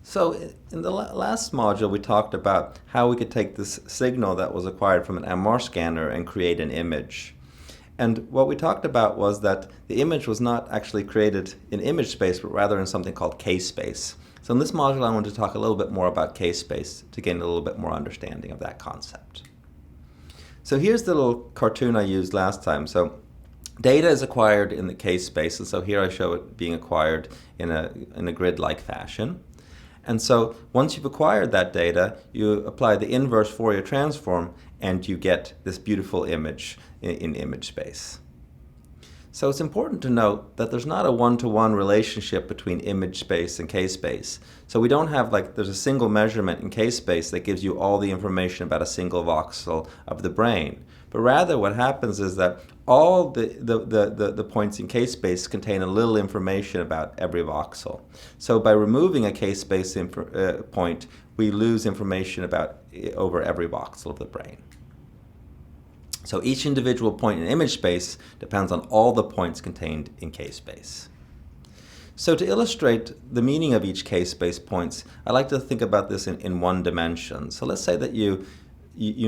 So in the last module, we talked about how we could take this signal that was acquired from an MR scanner and create an image. And what we talked about was that the image was not actually created in image space, but rather in something called K-space. So in this module, I want to talk a little bit more about K-space to gain a little bit more understanding of that concept. So here's the little cartoon I used last time. So data is acquired in the K-space, and so here I show it being acquired in a grid-like fashion. And so once you've acquired that data, you apply the inverse Fourier transform and you get this beautiful image in image space. So it's important to note that there's not a one-to-one relationship between image space and K-space. So we don't have there's a single measurement in K-space that gives you all the information about a single voxel of the brain. But rather what happens is that all the points in K-space contain a little information about every voxel. So by removing a K-space point, we lose information about over every voxel of the brain. So each individual point in image space depends on all the points contained in K-space. So to illustrate the meaning of each K-space points, I like to think about this in one dimension. So let's say that you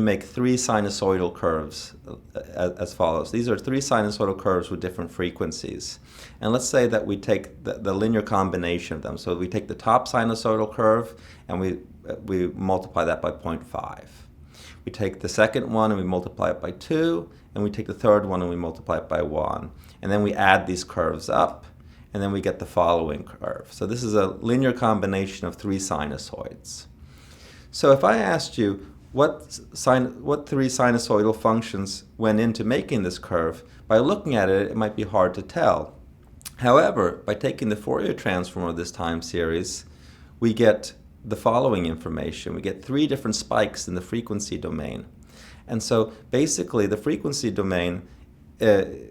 make three sinusoidal curves as follows. These are three sinusoidal curves with different frequencies. And let's say that we take the linear combination of them. So we take the top sinusoidal curve and we multiply that by 0.5. We take the second one and we multiply it by 2, and we take the third one and we multiply it by 1. And then we add these curves up, and then we get the following curve. So this is a linear combination of three sinusoids. So if I asked you what three sinusoidal functions went into making this curve, by looking at it, it might be hard to tell. However, by taking the Fourier transform of this time series, we get the following information. We get three different spikes in the frequency domain. And so basically the frequency domain, the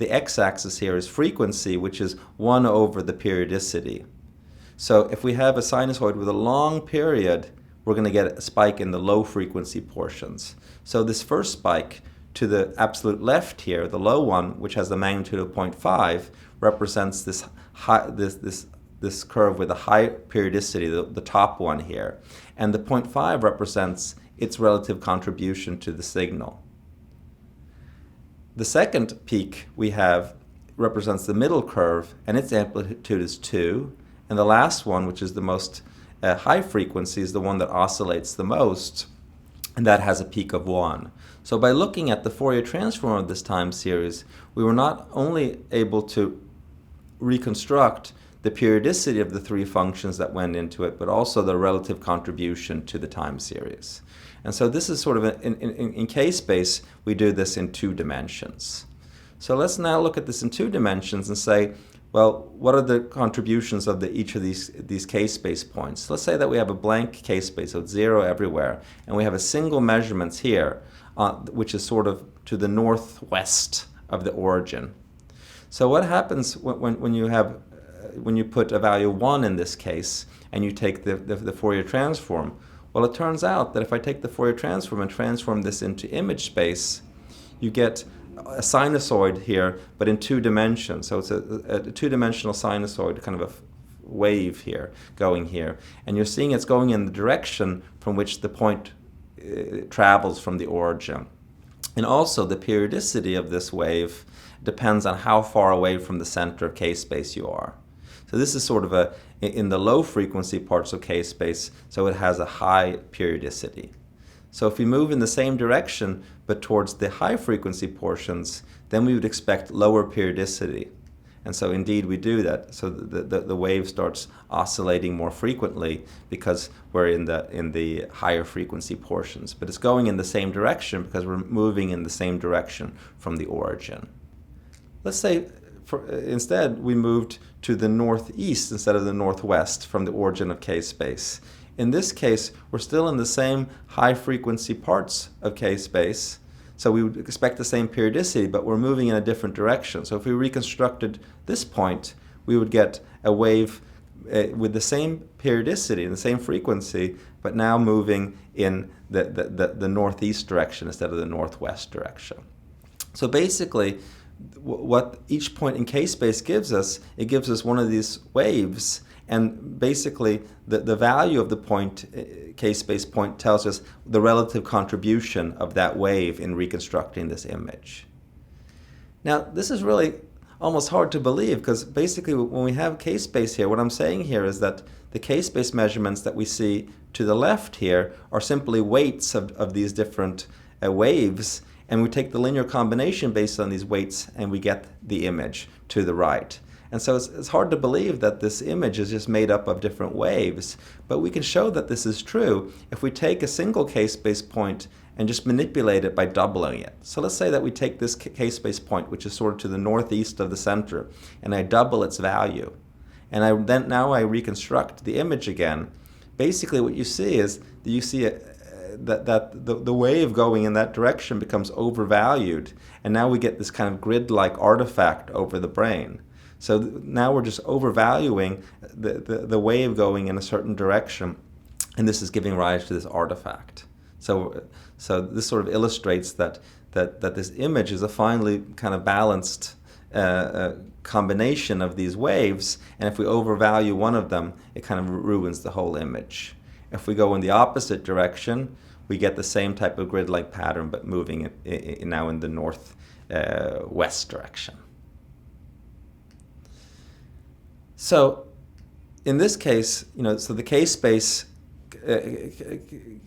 x-axis here is frequency, which is 1 over the periodicity. So if we have a sinusoid with a long period, we're going to get a spike in the low frequency portions. So this first spike to the absolute left here, the low one, which has the magnitude of 0.5, represents this curve with a high periodicity, the top one here. And the 0.5 represents its relative contribution to the signal. The second peak we have represents the middle curve, and its amplitude is 2. And the last one, which is the most high frequency, is the one that oscillates the most, and that has a peak of 1. So by looking at the Fourier transform of this time series, we were not only able to reconstruct the periodicity of the three functions that went into it, but also the relative contribution to the time series. And so this is sort of, in K-space, we do this in 2 dimensions. So let's now look at this in 2 dimensions and say, well, what are the contributions of each of these K-space points? Let's say that we have a blank K-space, so it's 0 everywhere, and we have a single measurement here, which is sort of to the northwest of the origin. So what happens when you put a value 1 in this case, and you take the Fourier transform? Well, it turns out that if I take the Fourier transform and transform this into image space, you get a sinusoid here, but in 2 dimensions. So it's a two-dimensional sinusoid, kind of a wave here, going here. And you're seeing it's going in the direction from which the point travels from the origin. And also the periodicity of this wave depends on how far away from the center of K-space you are. So this is sort of in the low frequency parts of K-space, so it has a high periodicity. So if we move in the same direction, but towards the high frequency portions, then we would expect lower periodicity. And so indeed we do that. So the wave starts oscillating more frequently because we're in the higher frequency portions. But it's going in the same direction because we're moving in the same direction from the origin. Let's say instead we moved to the northeast instead of the northwest from the origin of K-space. In this case, we're still in the same high frequency parts of K-space, so we would expect the same periodicity, but we're moving in a different direction. So if we reconstructed this point, we would get a wave with the same periodicity and the same frequency, but now moving in the northeast direction instead of the northwest direction. So basically, what each point in K-space gives us, it gives us one of these waves, And basically, the value of the point, K-space point, tells us the relative contribution of that wave in reconstructing this image. Now, this is really almost hard to believe, because basically when we have K-space here, what I'm saying here is that the K-space measurements that we see to the left here are simply weights of these different waves, and we take the linear combination based on these weights and we get the image to the right. And so it's hard to believe that this image is just made up of different waves, but we can show that this is true if we take a single K-space point and just manipulate it by doubling it. So let's say that we take this K-space point, which is sort of to the northeast of the center, and I double its value. And now I reconstruct the image again. Basically what you see is that you see that the wave going in that direction becomes overvalued, and now we get this kind of grid-like artifact over the brain. So now we're just overvaluing the wave going in a certain direction, and this is giving rise to this artifact. So this sort of illustrates that this image is a finely kind of balanced combination of these waves, and if we overvalue one of them, it kind of ruins the whole image. If we go in the opposite direction, we get the same type of grid-like pattern, but moving now in the north-west direction. So in this case, so the K-space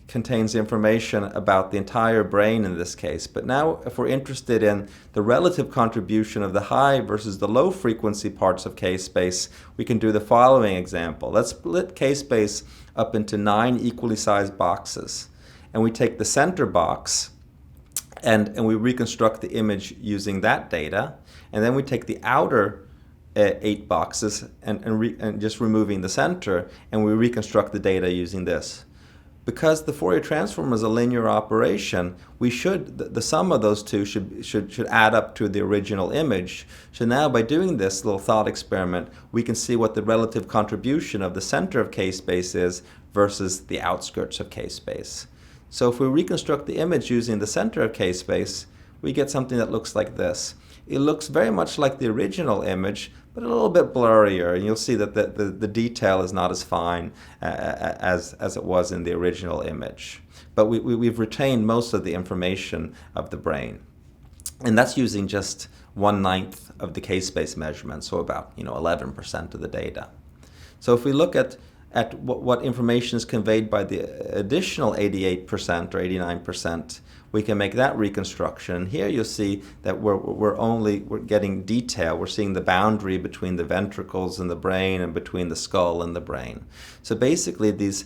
contains information about the entire brain in this case. But now if we're interested in the relative contribution of the high versus the low frequency parts of K-space, we can do the following example. Let's split K-space up into 9 equally sized boxes. And we take the center box and we reconstruct the image using that data. And then we take the outer 8 boxes and just removing the center, and we reconstruct the data using this. Because the Fourier transform is a linear operation, the sum of those two should add up to the original image. So now by doing this little thought experiment, we can see what the relative contribution of the center of K-space is versus the outskirts of K-space. So if we reconstruct the image using the center of K-space, we get something that looks like this. It looks very much like the original image, but a little bit blurrier, and you'll see that the detail is not as fine as it was in the original image. But we've retained most of the information of the brain. And that's using just 1/9 of the K-space measurement, so about 11% of the data. So if we look at what information is conveyed by the additional 88% or 89%, we can make that reconstruction. And here you'll see that we're getting detail. We're seeing the boundary between the ventricles and the brain and between the skull and the brain. So basically these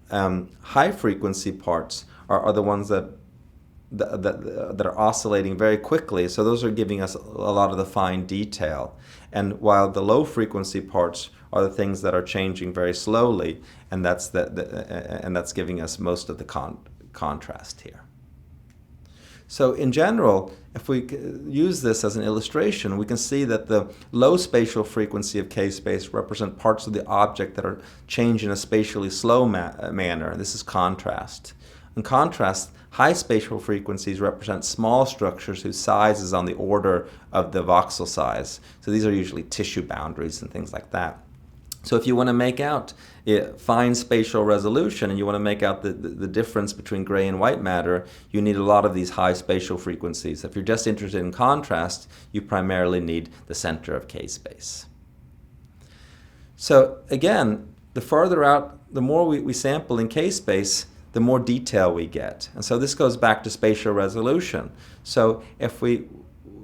high frequency parts are the ones that are oscillating very quickly. So those are giving us a lot of the fine detail. And while the low frequency parts are the things that are changing very slowly, and that's giving us most of the contrast here. So in general, if we use this as an illustration, we can see that the low spatial frequency of K-space represent parts of the object that are changed in a spatially slow manner. This is contrast. In contrast, high spatial frequencies represent small structures whose size is on the order of the voxel size. So these are usually tissue boundaries and things like that. So if you want to make out fine spatial resolution and you want to make out the difference between gray and white matter, you need a lot of these high spatial frequencies. If you're just interested in contrast, you primarily need the center of K-space. So again, the farther out, the more we sample in K-space, the more detail we get. And so this goes back to spatial resolution. So if we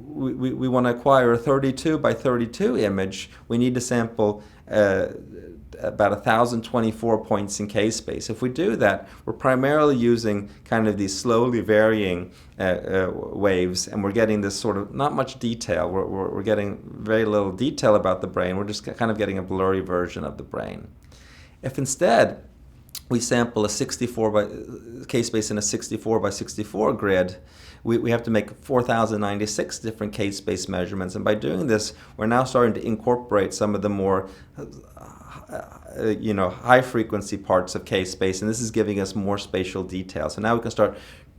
want to acquire a 32 by 32 image, we need to sample about 1,024 points in K-space. If we do that, we're primarily using kind of these slowly varying waves, and we're getting this sort of not much detail. We're getting very little detail about the brain. We're just kind of getting a blurry version of the brain. If instead we sample a 64 by K-space in a 64 by 64 grid, we have to make 4,096 different K-space measurements, and by doing this, we're now starting to incorporate some of the more high frequency parts of K-space, and this is giving us more spatial detail. So now we can start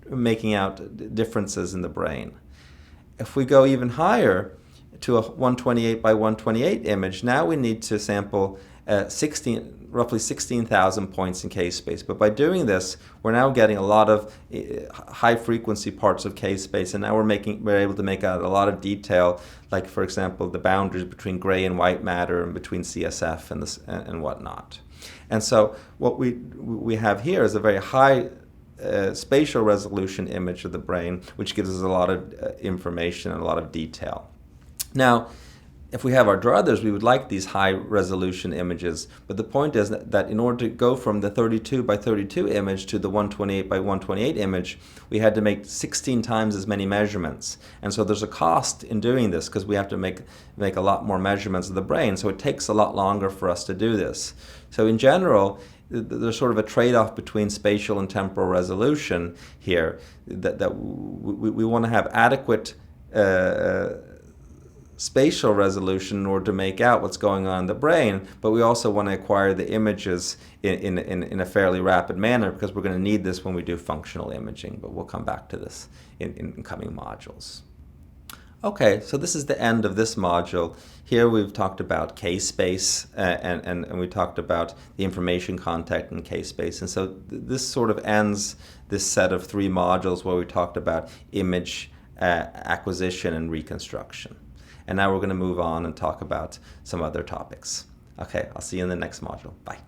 making out differences in the brain. If we go even higher to a 128 by 128 image, now we need to sample roughly 16,000 points in K-space. But by doing this, we're now getting a lot of high-frequency parts of K-space, and now we're able to make out a lot of detail, like, for example, the boundaries between gray and white matter and between CSF and whatnot. And so what we have here is a very high spatial resolution image of the brain, which gives us a lot of information and a lot of detail. Now, if we have our druthers, we would like these high resolution images, but the point is that in order to go from the 32 by 32 image to the 128 by 128 image, we had to make 16 times as many measurements. And so there's a cost in doing this because we have to make a lot more measurements of the brain, so it takes a lot longer for us to do this. So in general, there's sort of a trade-off between spatial and temporal resolution here, that we want to have adequate spatial resolution in order to make out what's going on in the brain, but we also want to acquire the images in a fairly rapid manner because we're going to need this when we do functional imaging, but we'll come back to this in coming modules. Okay, so this is the end of this module. Here we've talked about K-space and we talked about the information content in K-space, and so this sort of ends this set of 3 modules where we talked about image acquisition and reconstruction. And now we're going to move on and talk about some other topics. Okay, I'll see you in the next module. Bye.